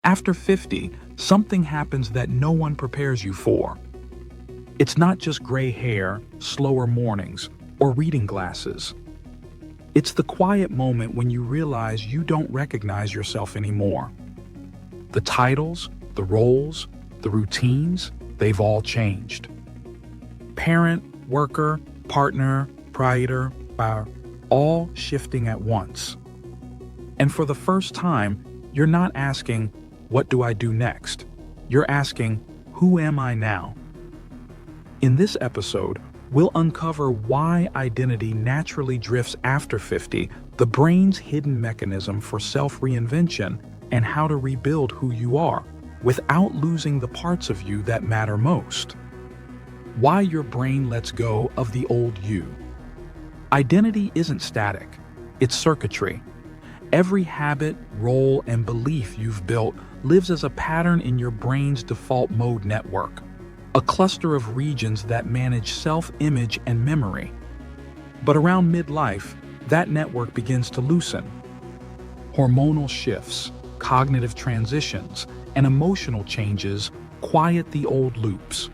After 50, something happens that no one prepares you for. It's not just gray hair, slower mornings, or reading glasses. It's the quiet moment when you realize you don't recognize yourself anymore. The titles, the roles, the routines, they've all changed. Parent, worker, partner, provider, are all shifting at once. And for the first time, you're not asking, what do I do next? You're asking, who am I now? In this episode, we'll uncover why identity naturally drifts after 50, the brain's hidden mechanism for self-reinvention, and how to rebuild who you are without losing the parts of you that matter most. Why your brain lets go of the old you. Identity isn't static, it's circuitry. Every habit, role, and belief you've built lives as a pattern in your brain's default mode network, a cluster of regions that manage self-image and memory. But around midlife, that network begins to loosen. Hormonal shifts, cognitive transitions, and emotional changes quiet the old loops.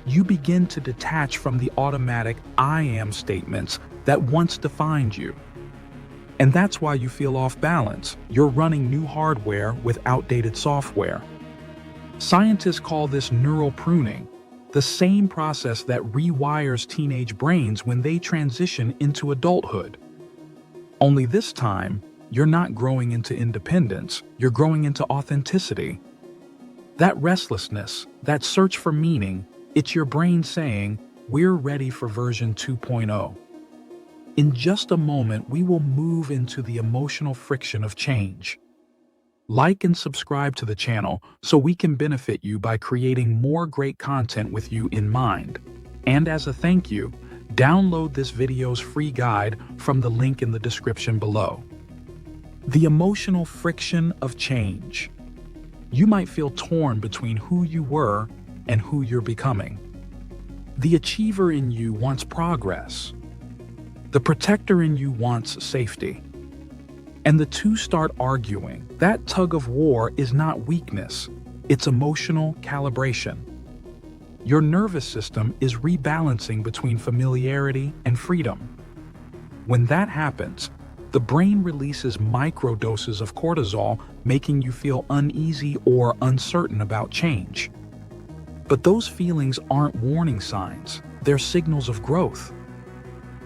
You begin to detach from the automatic I am statements that once defined you. And that's why you feel off balance. You're running new hardware with outdated software. Scientists call this neural pruning, the same process that rewires teenage brains when they transition into adulthood. Only this time, you're not growing into independence, you're growing into authenticity. That restlessness, that search for meaning, it's your brain saying, we're ready for version 2.0. In just a moment, we will move into the emotional friction of change. Like and subscribe to the channel so we can benefit you by creating more great content with you in mind. And as a thank you, download this video's free guide from the link in the description below. The emotional friction of change. You might feel torn between who you were and who you're becoming. The achiever in you wants progress. The protector in you wants safety. And the two start arguing. That tug of war is not weakness, it's emotional calibration. Your nervous system is rebalancing between familiarity and freedom. When that happens, the brain releases microdoses of cortisol, making you feel uneasy or uncertain about change. But those feelings aren't warning signs, they're signals of growth.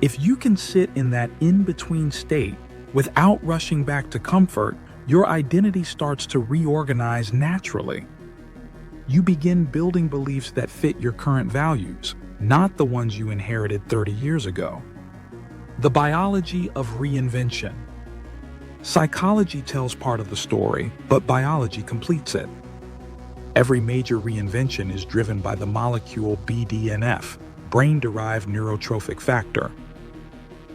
If you can sit in that in-between state without rushing back to comfort, your identity starts to reorganize naturally. You begin building beliefs that fit your current values, not the ones you inherited 30 years ago. The biology of reinvention. Psychology tells part of the story, but biology completes it. Every major reinvention is driven by the molecule BDNF, brain-derived neurotrophic factor.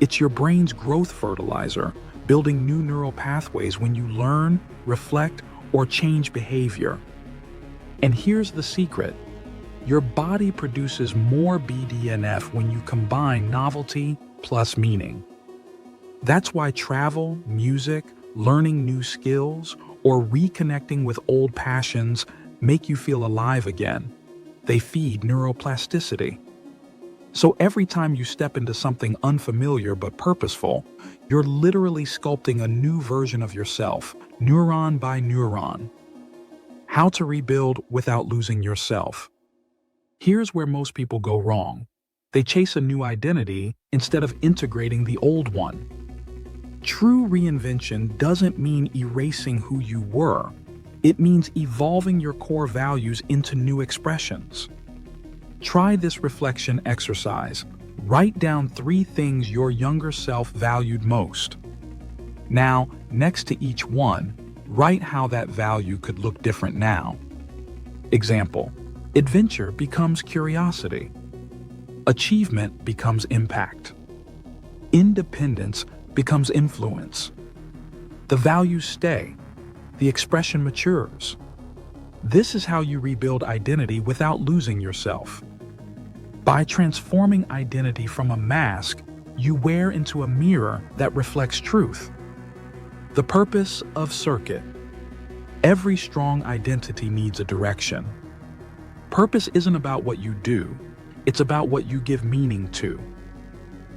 It's your brain's growth fertilizer, building new neural pathways when you learn, reflect, or change behavior. And here's the secret. Your body produces more BDNF when you combine novelty plus meaning. That's why travel, music, learning new skills, or reconnecting with old passions make you feel alive again. They feed neuroplasticity. So every time you step into something unfamiliar but purposeful, you're literally sculpting a new version of yourself, neuron by neuron. How to rebuild without losing yourself. Here's where most people go wrong. They chase a new identity instead of integrating the old one. True reinvention doesn't mean erasing who you were. It means evolving your core values into new expressions. Try this reflection exercise. Write down 3 things your younger self valued most. Now, next to each one, write how that value could look different now. Example: adventure becomes curiosity. Achievement becomes impact. Independence becomes influence. The values stay. The expression matures. This is how you rebuild identity without losing yourself. By transforming identity from a mask, you wear into a mirror that reflects truth. The purpose of Circuit. Every strong identity needs a direction. Purpose isn't about what you do, it's about what you give meaning to.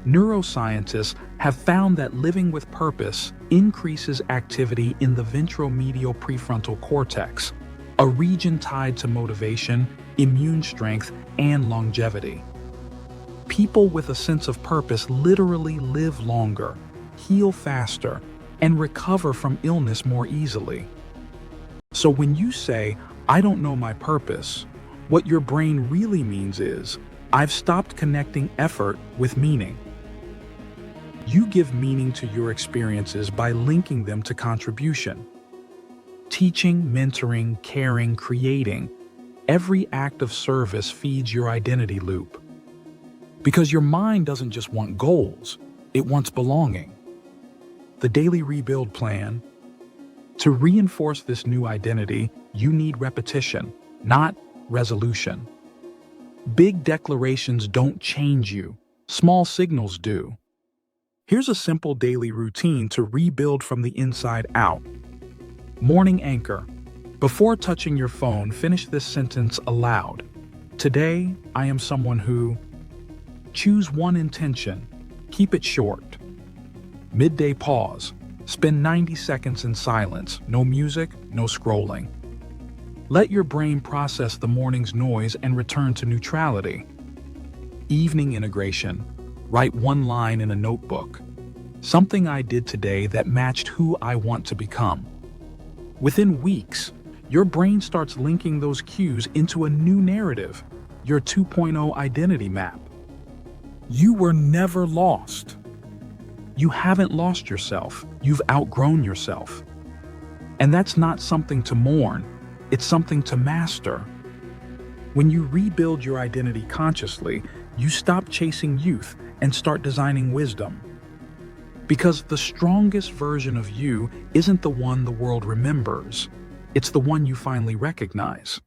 Neuroscientists have found that living with purpose increases activity in the ventromedial prefrontal cortex, a region tied to motivation, immune strength, and longevity. People with a sense of purpose literally live longer, heal faster, and recover from illness more easily. So when you say, "I don't know my purpose," what your brain really means is, "I've stopped connecting effort with meaning." You give meaning to your experiences by linking them to contribution. Teaching, mentoring, caring, creating, every act of service feeds your identity loop. Because your mind doesn't just want goals, it wants belonging. The Daily Rebuild Plan. To reinforce this new identity, you need repetition, not resolution. Big declarations don't change you, small signals do. Here's a simple daily routine to rebuild from the inside out. Morning anchor. Before touching your phone, finish this sentence aloud. Today, I am someone who. Choose one intention. Keep it short. Midday pause. Spend 90 seconds in silence. No music, no scrolling. Let your brain process the morning's noise and return to neutrality. Evening integration. Write one line in a notebook. Something I did today that matched who I want to become. Within weeks, your brain starts linking those cues into a new narrative, your 2.0 identity map. You were never lost. You haven't lost yourself. You've outgrown yourself. And that's not something to mourn. It's something to master. When you rebuild your identity consciously, you stop chasing youth and start designing wisdom. Because the strongest version of you isn't the one the world remembers. It's the one you finally recognize.